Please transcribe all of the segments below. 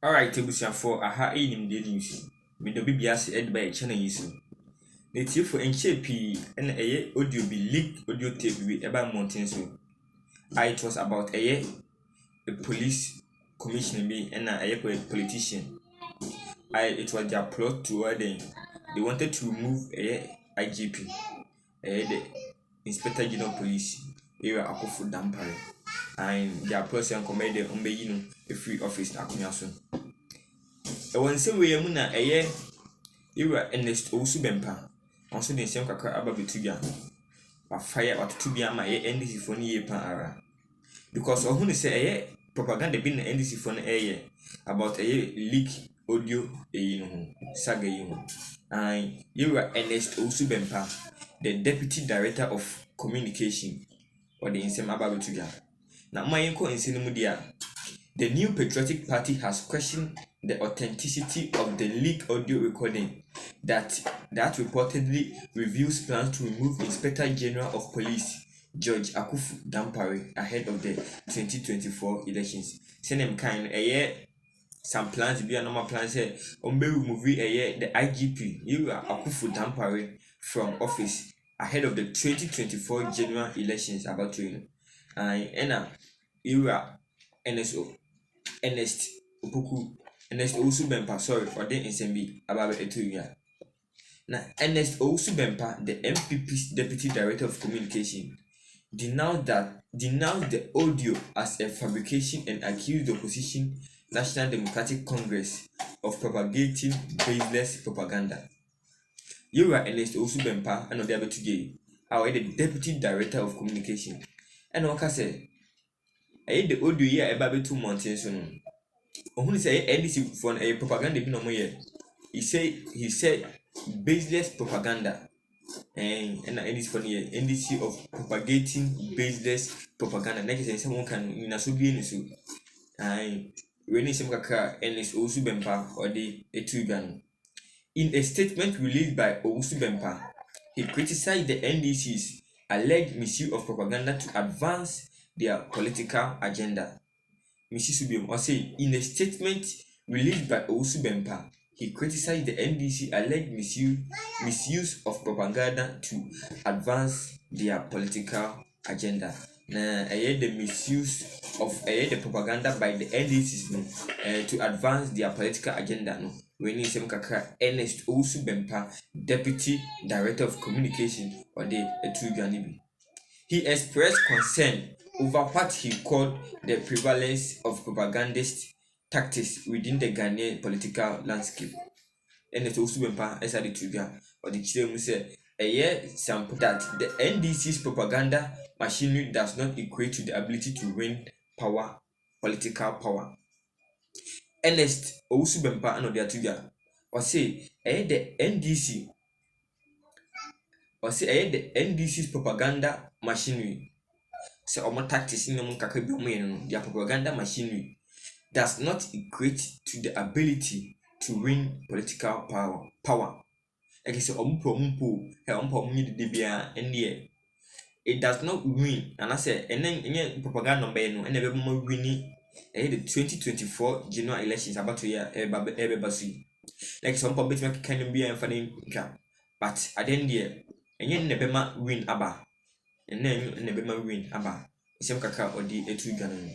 Alright, for aha in the news. Me do bibias ed by channel yisu. The for enche and a audio be leaked audio tape be about mountain so. It was about a police commissioner be and a politician. It was their plot to them. They wanted to remove a IGP, the Inspector General Police, area Akofu Dampare. And their person commanded on a free office Akuyaso. When some way muna Ernest Owusu bempa also the same kakra aba betuga wa fire wa tutubia ma NDC for ni pan ara because ohun say propaganda bi na NDC for na about leak audio no saga yi ho and Ernest Owusu bempa, the deputy director of communication or the insem aba betuga na my enko insem mu dia. The New Patriotic Party has questioned the authenticity of the leaked audio recording that reportedly reveals plans to remove Inspector General of Police George Akufu Dampare ahead of the 2024 elections. Same kind some plans be a normal plan say remove the IGP Akufu Dampare from office ahead of the 2024 general elections about to and Ernest Owusu bempa sorry for the insembi about etuya. Now Ernest Owusu bempa, the MPP's deputy director of communication, denounced the audio as a fabrication and accused the opposition National Democratic Congress of propagating baseless propaganda. You are Ernest Owusu bempa and the other today. I the deputy director of communication. And Oka said, the audio here about 2 months so. Who say NDC for a propaganda bi no mo ye. He said baseless propaganda. And NDC for the NDC of propagating baseless propaganda. Next say someone can na so bi ni so. And when some kakra Ernest Owusu bempa or the etugan. In a statement released by Owusu bempa, he criticized the NDC's alleged misuse of propaganda to advance their political agenda. Mrs. Subium or say in a statement released by Owusu bempa, he criticized the NDC alleged misuse of propaganda to advance their political agenda. Now, the misuse of the propaganda by the NDC to advance their political agenda. No, when you say Ernest Owusu bempa, deputy director of communication or the Etuganibi. He expressed concern over what he called the prevalence of propagandist tactics within the Ghanaian political landscape. And it also went as I did trigger or the Chile said sample that the NDC's propaganda machinery does not equate to the ability to win political power. Ernest Owusu bempa and the trigger or say the NDC or say the NDC's propaganda machinery. So our tactics in their propaganda machinery does not equate to the ability to win political power. Like I say, it does not win. And I say, and then propaganda number and never more winning the 2024 general elections about to year like some public can be a funny but at the end there, and you never win about. And then never win aba isem kaka odi etu ganan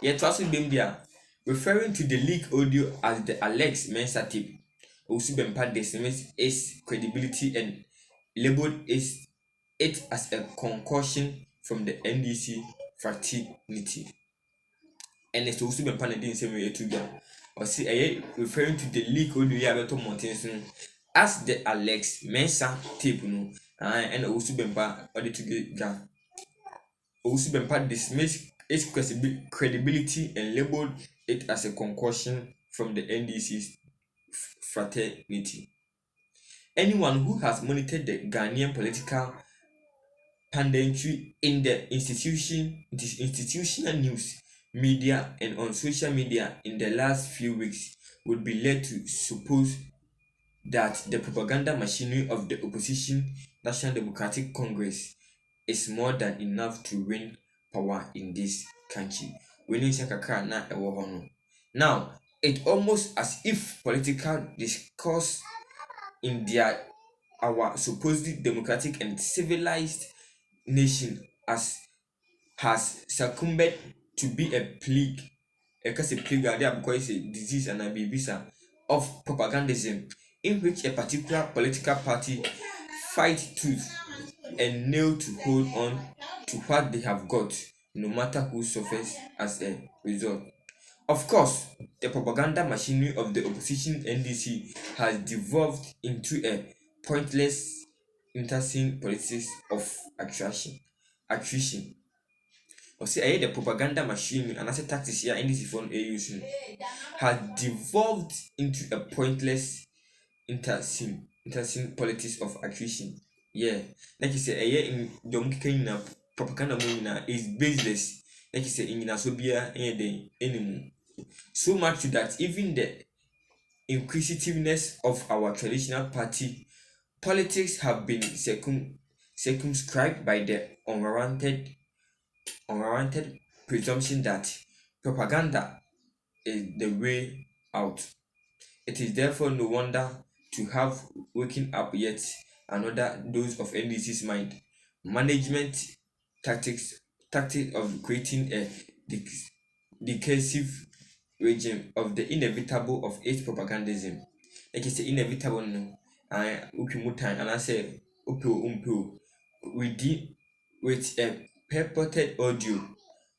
yet also bem dia referring to the leak audio as the Alex Mensa tape. Owusu bempa dismissed its credibility and labeled it as a concussion from the NDC fraternity. And it's Owusu bempa na din same etu gan or see referring to the leak audio ya beto mountain as the Alex Mensa tape no. And Owusu bempa ordered to get Owusu bempa dismissed its credibility and labeled it as a concussion from the NDC's fraternity. Anyone who has monitored the Ghanaian political pandentry in the institutional news, media, and on social media in the last few weeks would be led to suppose that the propaganda machinery of the opposition National Democratic Congress is more than enough to win power in this country. We need to kakra na ewo hono. Now, It almost as if political discourse in our supposedly democratic and civilized nation has succumbed to be a plague. Because a plague because a disease and a visa of propagandism in which a particular political party fight tooth and nail to hold on to what they have got, no matter who suffers as a result. Of course, the propaganda machinery of the opposition NDC has devolved into a pointless internecine politics of attrition. Or say the propaganda machinery and as a tactics here NDC for AUs has devolved into a pointless internecine politics of attrition. Yeah, like you say, in the propaganda is baseless. Like you say, in Nasobia, any so much to that even the inquisitiveness of our traditional party politics have been circumscribed by the unwarranted presumption that propaganda is the way out. It is therefore no wonder to have waking up yet another dose of NDC's mind. Management tactics tactic of creating a decisive regime of the inevitable of its propagandism. Like you say inevitable no ukimutan and I say upo with a purported audio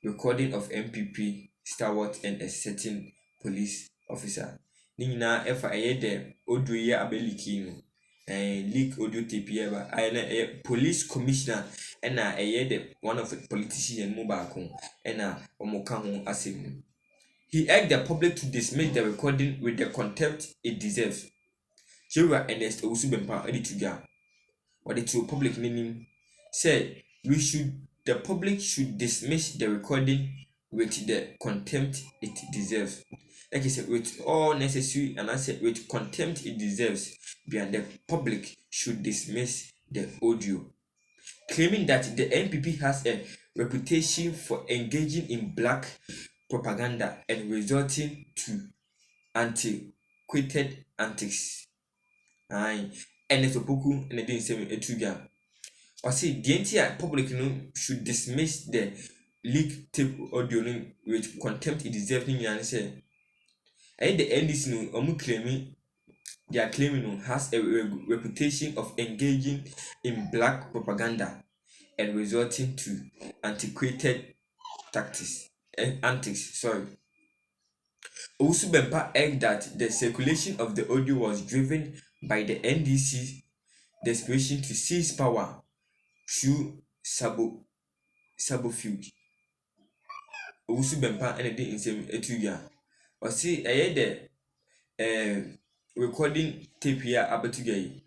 recording of MPP, Stalwart, and a certain police officer. Ne nyinaa ɛfa ɛyɛ dɛ audio yi a abɛliki no leak audio tape yi ɛba ayɛ na ɛyɛ police commissioner ɛna ɛyɛ the one of the politicians mu baako ɛna wɔn ka ho asɛm no. He urged the public to dismiss the recording with the contempt it deserves. Jura Ernest Owusu Bempa ɛde to dwa wɔde to public n'anim sɛ the public should dismiss the recording with the contempt it deserves. Like I said, with all necessary and I said with contempt it deserves, and the public should dismiss the audio, claiming that the NPP has a reputation for engaging in black propaganda and resorting to antiquated antics. Aye, and it's a book and it didn't say a trigger. Or see, the entire public should dismiss the leak tape audio with contempt it deserves. And say, and the NDC they are claiming has a reputation of engaging in black propaganda and resorting to antiquated tactics and antics. Sorry. Owusu Bempa urged that the circulation of the audio was driven by the NDC desperation to seize power through subterfuge. Owusu Bempa and the insane etuya. Or see, the recording tape here about today.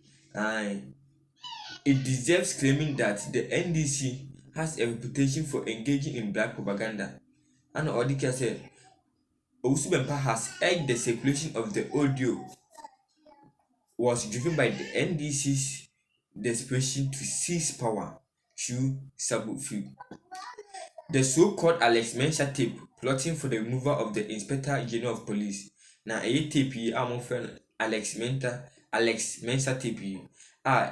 It deserves claiming that the NDC has a reputation for engaging in black propaganda. And Odika said, Owusu Bempa has urged the circulation of the audio was driven by the NDC's desperation to seize power through subterfuge. The so-called Alex Mensah tape plotting for the removal of the Inspector General of Police. Now, a tape yi a friend Alex Mensah tape yi a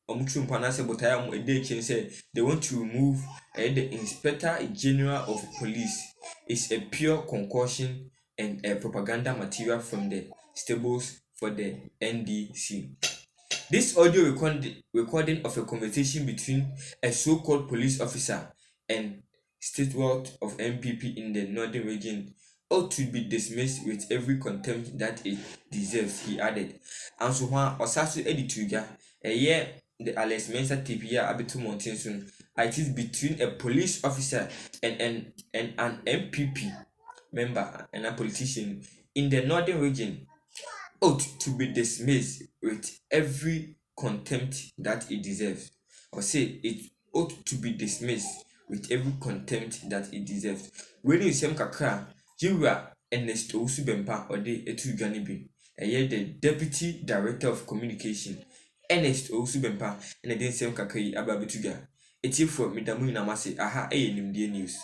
omutrum na se botaya say they want to remove the Inspector General of Police is a pure concoction and a propaganda material from the stables for the NDC. This audio recording of a conversation between a so-called police officer and steward of MPP in the northern region ought to be dismissed with every contempt that it deserves, he added. And so when Osasu Edituga, a year the Alex Mensah TPA Abitu Montinson, it is between a police officer and an MPP member and a politician in the northern region ought to be dismissed with every contempt that it deserves. Or say it ought to be dismissed with every contempt that it deserves. When you say kakra, you are Ernest Owusu Bempa or the etu Ganibi, the Deputy Director of Communication, Ernest Owusu Bempa, and the same kakri ababetuga. It's for Midamu Namase, aha, a news.